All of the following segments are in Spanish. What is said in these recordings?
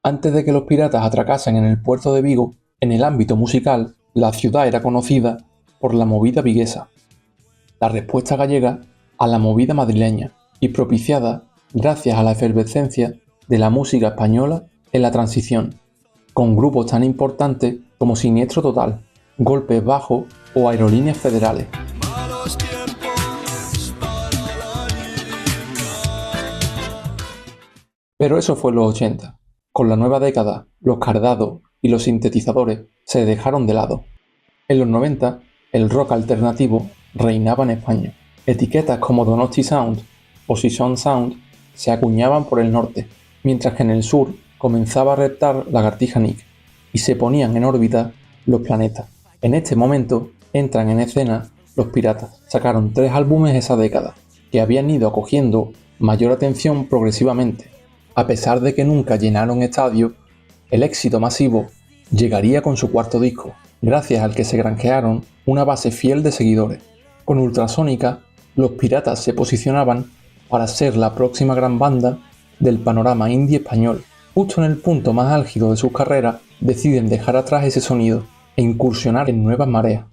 Antes de que los piratas atracasen en el puerto de Vigo, en el ámbito musical, la ciudad era conocida por la movida viguesa, la respuesta gallega a la movida madrileña y propiciada gracias a la efervescencia de la música española en la transición, con grupos tan importantes como Siniestro Total, Golpes Bajos o Aerolíneas Federales. Pero eso fue en los 80. Con la nueva década, los cardados y los sintetizadores se dejaron de lado. En los 90, el rock alternativo reinaba en España. Etiquetas como Donosti Sound o Sison Sound se acuñaban por el norte, mientras que en el sur comenzaba a reptar Lagartija Nick y se ponían en órbita los planetas. En este momento entran en escena los Piratas. Sacaron 3 álbumes esa década, que habían ido acogiendo mayor atención progresivamente. A pesar de que nunca llenaron estadios, el éxito masivo llegaría con su cuarto disco, gracias al que se granjearon una base fiel de seguidores. Con Ultrasónica, los Piratas se posicionaban para ser la próxima gran banda del panorama indie español. Justo en el punto más álgido de sus carreras, deciden dejar atrás ese sonido e incursionar en nuevas mareas.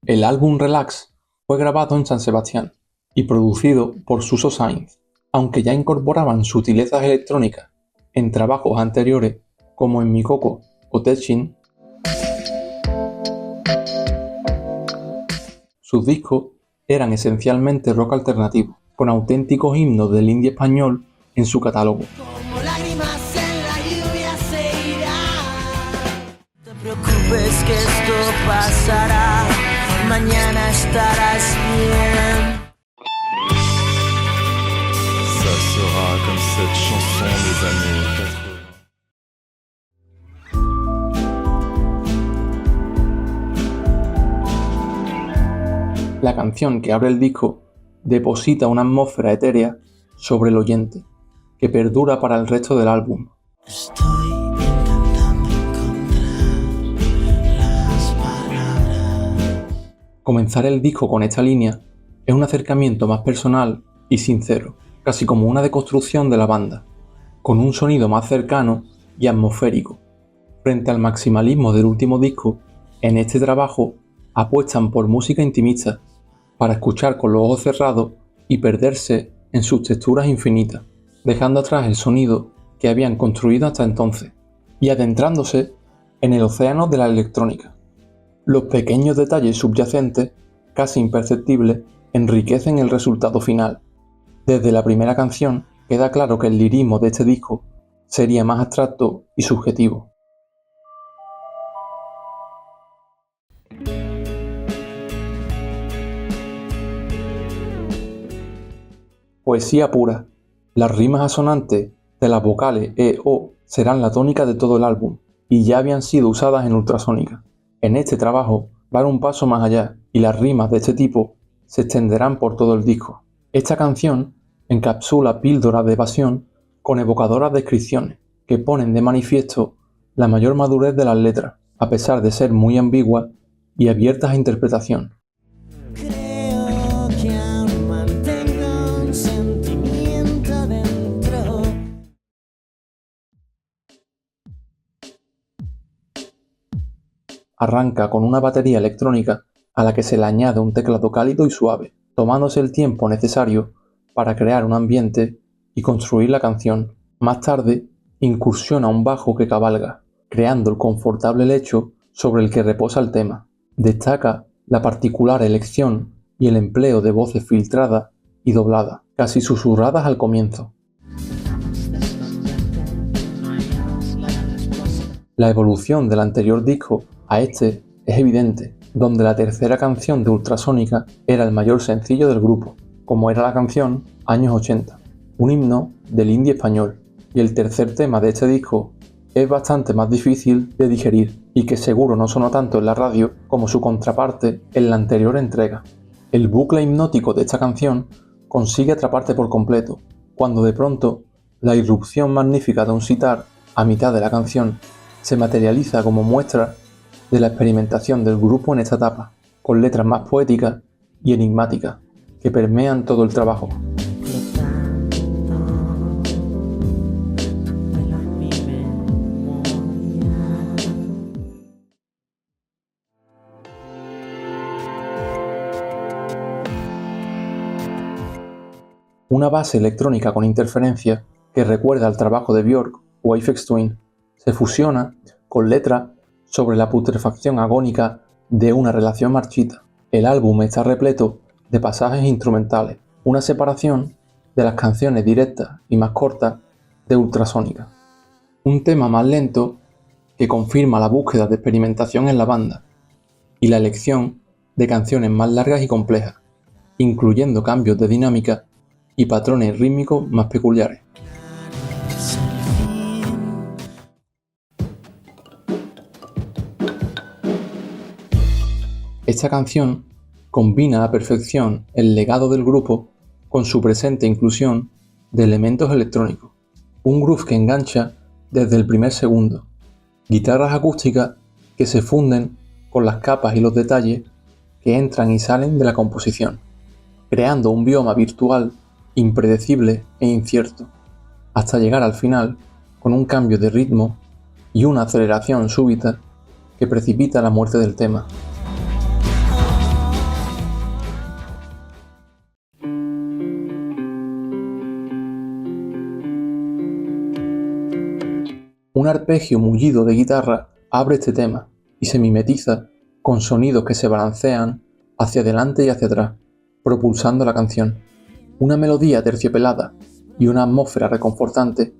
El álbum Relax fue grabado en San Sebastián y producido por Suso Sainz, aunque ya incorporaban sutilezas electrónicas en trabajos anteriores como en Mi Coco o Techin. Sus discos eran esencialmente rock alternativo, con auténticos himnos del indie español en su catálogo. Como lágrimas en la lluvia se irá. No te preocupes que esto pasará, mañana estarás bien. Ça sera comme cette chanson des années 80. La canción que abre el disco deposita una atmósfera etérea sobre el oyente, que perdura para el resto del álbum. Estoy intentando encontrar las palabras. Comenzar el disco con esta línea es un acercamiento más personal y sincero, casi como una deconstrucción de la banda, con un sonido más cercano y atmosférico. Frente al maximalismo del último disco, en este trabajo apuestan por música intimista, para escuchar con los ojos cerrados y perderse en sus texturas infinitas, dejando atrás el sonido que habían construido hasta entonces y adentrándose en el océano de la electrónica. Los pequeños detalles subyacentes, casi imperceptibles, enriquecen el resultado final. Desde la primera canción queda claro que el lirismo de este disco sería más abstracto y subjetivo. Poesía pura. Las rimas asonantes de las vocales E-O serán la tónica de todo el álbum y ya habían sido usadas en Ultrasónica. En este trabajo van un paso más allá y las rimas de este tipo se extenderán por todo el disco. Esta canción encapsula píldoras de pasión con evocadoras descripciones que ponen de manifiesto la mayor madurez de las letras, a pesar de ser muy ambiguas y abiertas a interpretación. Creo que aún mantengo un sentimiento dentro. Arranca con una batería electrónica a la que se le añade un teclado cálido y suave, tomándose el tiempo necesario para crear un ambiente y construir la canción. Más tarde, incursiona un bajo que cabalga, creando el confortable lecho sobre el que reposa el tema. Destaca la particular elección y el empleo de voces filtradas y dobladas, casi susurradas al comienzo. La evolución del anterior disco a este es evidente, donde la tercera canción de Ultrasónica era el mayor sencillo del grupo, como era la canción Años 80, un himno del indie español, y el tercer tema de este disco es bastante más difícil de digerir y que seguro no sonó tanto en la radio como su contraparte en la anterior entrega. El bucle hipnótico de esta canción consigue atraparte por completo, cuando de pronto la irrupción magnífica de un sitar a mitad de la canción, se materializa como muestra de la experimentación del grupo en esta etapa, con letras más poéticas y enigmáticas que permean todo el trabajo. Una base electrónica con interferencia que recuerda al trabajo de Björk o Aphex Twin se fusiona con letras sobre la putrefacción agónica de una relación marchita. El álbum está repleto de pasajes instrumentales, una separación de las canciones directas y más cortas de Ultrasónica. Un tema más lento que confirma la búsqueda de experimentación en la banda y la elección de canciones más largas y complejas, incluyendo cambios de dinámica y patrones rítmicos más peculiares. Esta canción combina a perfección el legado del grupo con su presente inclusión de elementos electrónicos, un groove que engancha desde el primer segundo, guitarras acústicas que se funden con las capas y los detalles que entran y salen de la composición, creando un bioma virtual impredecible e incierto, hasta llegar al final con un cambio de ritmo y una aceleración súbita que precipita la muerte del tema. Un arpegio mullido de guitarra abre este tema y se mimetiza con sonidos que se balancean hacia adelante y hacia atrás, propulsando la canción. Una melodía terciopelada y una atmósfera reconfortante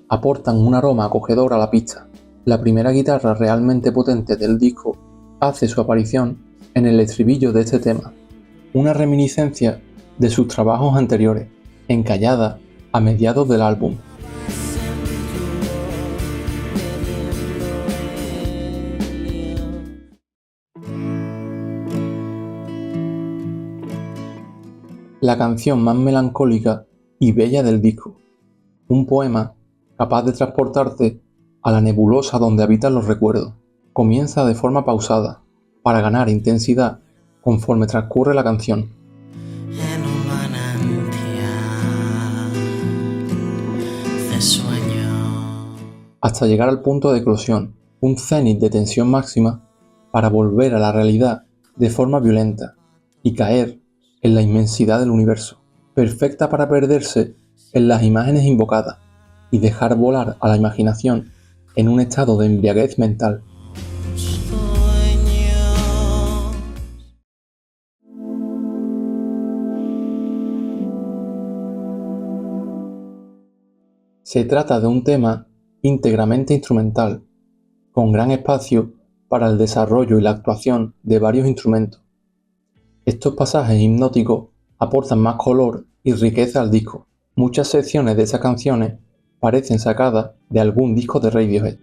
aportan un aroma acogedor a la pista. La primera guitarra realmente potente del disco hace su aparición en el estribillo de este tema, una reminiscencia de sus trabajos anteriores, encallada a mediados del álbum. La canción más melancólica y bella del disco, un poema capaz de transportarte a la nebulosa donde habitan los recuerdos. Comienza de forma pausada, para ganar intensidad conforme transcurre la canción. En un manantial de sueño. Hasta llegar al punto de eclosión, un cenit de tensión máxima para volver a la realidad de forma violenta y caer en la inmensidad del universo, perfecta para perderse en las imágenes invocadas y dejar volar a la imaginación en un estado de embriaguez mental. Se trata de un tema íntegramente instrumental, con gran espacio para el desarrollo y la actuación de varios instrumentos. Estos pasajes hipnóticos aportan más color y riqueza al disco. Muchas secciones de estas canciones parecen sacadas de algún disco de Radiohead.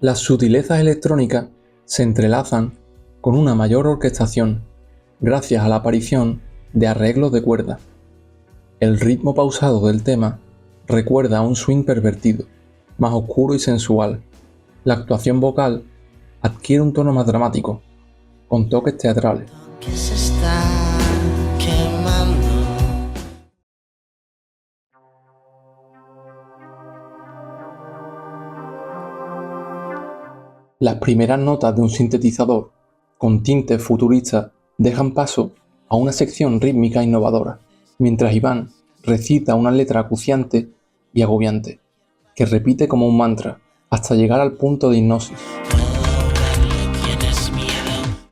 Las sutilezas electrónicas se entrelazan con una mayor orquestación, gracias a la aparición de arreglos de cuerda. El ritmo pausado del tema recuerda a un swing pervertido, más oscuro y sensual. La actuación vocal adquiere un tono más dramático, con toques teatrales. Que se está quemando. Las primeras notas de un sintetizador con tintes futuristas dejan paso a una sección rítmica innovadora, mientras Iván recita una letra acuciante y agobiante, que repite como un mantra hasta llegar al punto de hipnosis. Tienes miedo.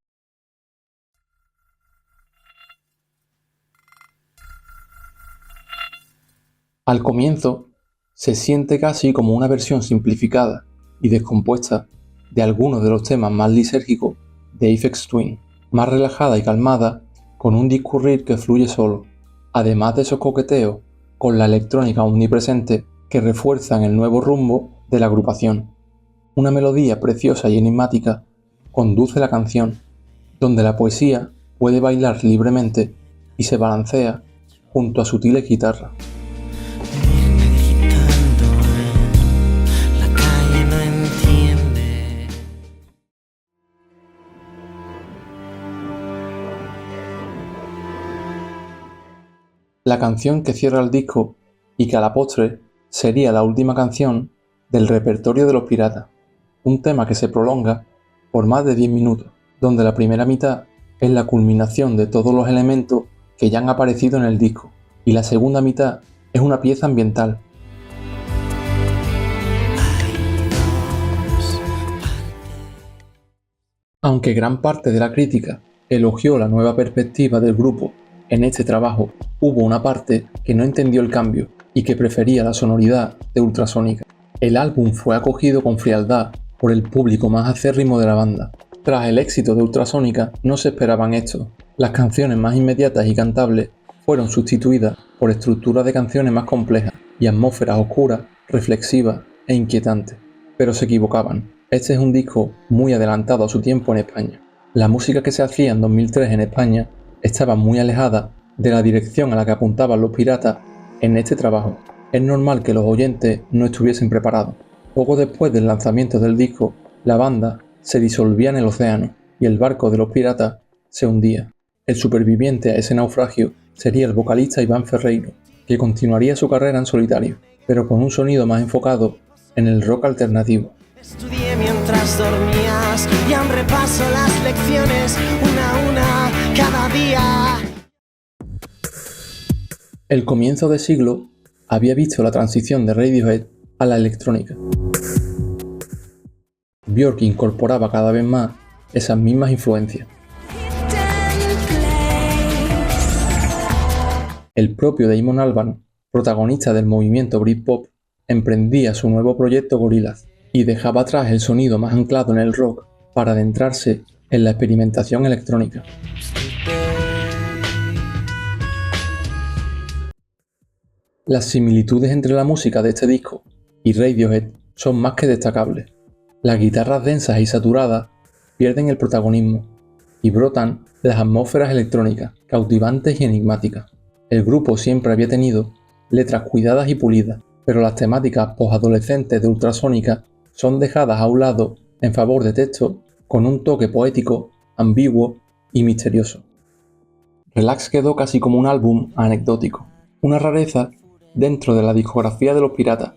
Al comienzo, se siente casi como una versión simplificada y descompuesta de algunos de los temas más lisérgicos de Aphex Twin, más relajada y calmada, con un discurrir que fluye solo, además de esos coqueteos con la electrónica omnipresente que refuerzan el nuevo rumbo de la agrupación. Una melodía preciosa y enigmática conduce la canción, donde la poesía puede bailar libremente y se balancea junto a sutiles guitarras. La calle no entiende. La canción que cierra el disco y que a la postre sería la última canción del repertorio de Los Piratas, un tema que se prolonga por más de 10 minutos, donde la primera mitad es la culminación de todos los elementos que ya han aparecido en el disco, y la segunda mitad es una pieza ambiental. Aunque gran parte de la crítica elogió la nueva perspectiva del grupo en este trabajo, hubo una parte que no entendió el cambio y que prefería la sonoridad de Ultrasónica. El álbum fue acogido con frialdad por el público más acérrimo de la banda. Tras el éxito de Ultrasónica no se esperaban esto. Las canciones más inmediatas y cantables fueron sustituidas por estructuras de canciones más complejas y atmósferas oscuras, reflexivas e inquietantes. Pero se equivocaban. Este es un disco muy adelantado a su tiempo en España. La música que se hacía en 2003 en España estaba muy alejada de la dirección a la que apuntaban Los Piratas en este trabajo. Es normal que los oyentes no estuviesen preparados. Poco después del lanzamiento del disco, la banda se disolvía en el océano y el barco de Los Piratas se hundía. El superviviente a ese naufragio sería el vocalista Iván Ferreiro, que continuaría su carrera en solitario, pero con un sonido más enfocado en el rock alternativo. Estudié mientras dormías y aún repaso las lecciones una a una cada día. El comienzo de siglo había visto la transición de Radiohead a la electrónica. Björk incorporaba cada vez más esas mismas influencias. El propio Damon Albarn, protagonista del movimiento Britpop, emprendía su nuevo proyecto Gorillaz y dejaba atrás el sonido más anclado en el rock para adentrarse en la experimentación electrónica. Las similitudes entre la música de este disco y Radiohead son más que destacables. Las guitarras densas y saturadas pierden el protagonismo y brotan las atmósferas electrónicas, cautivantes y enigmáticas. El grupo siempre había tenido letras cuidadas y pulidas, pero las temáticas posadolescentes de Ultrasónica son dejadas a un lado en favor de textos con un toque poético, ambiguo y misterioso. Relax quedó casi como un álbum anecdótico, una rareza dentro de la discografía de Los Piratas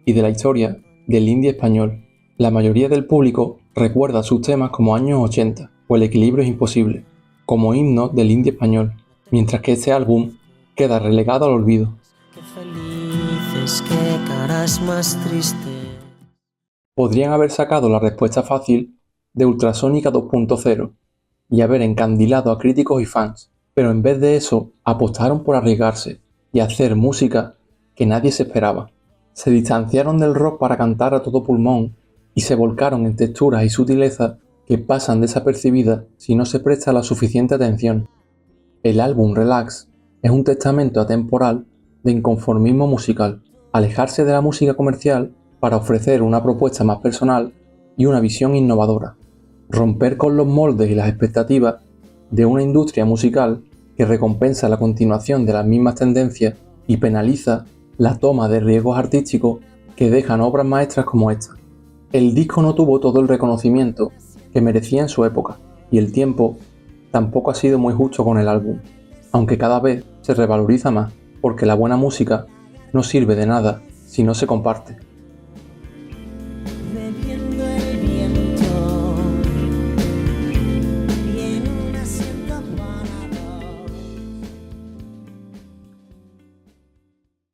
y de la historia del indie español. La mayoría del público recuerda sus temas como años 80 o El equilibrio es imposible, como himnos del indie español, mientras que este álbum queda relegado al olvido. Qué felices, qué caras más tristes. Podrían haber sacado la respuesta fácil de Ultrasónica 2.0 y haber encandilado a críticos y fans, pero en vez de eso apostaron por arriesgarse y hacer música que nadie se esperaba. Se distanciaron del rock para cantar a todo pulmón y se volcaron en texturas y sutilezas que pasan desapercibidas si no se presta la suficiente atención. El álbum Relax es un testamento atemporal de inconformismo musical, alejarse de la música comercial para ofrecer una propuesta más personal y una visión innovadora, romper con los moldes y las expectativas de una industria musical que recompensa la continuación de las mismas tendencias y penaliza la toma de riesgos artísticos que dejan obras maestras como esta. El disco no tuvo todo el reconocimiento que merecía en su época, y el tiempo tampoco ha sido muy justo con el álbum, aunque cada vez se revaloriza más, porque la buena música no sirve de nada si no se comparte. Me viene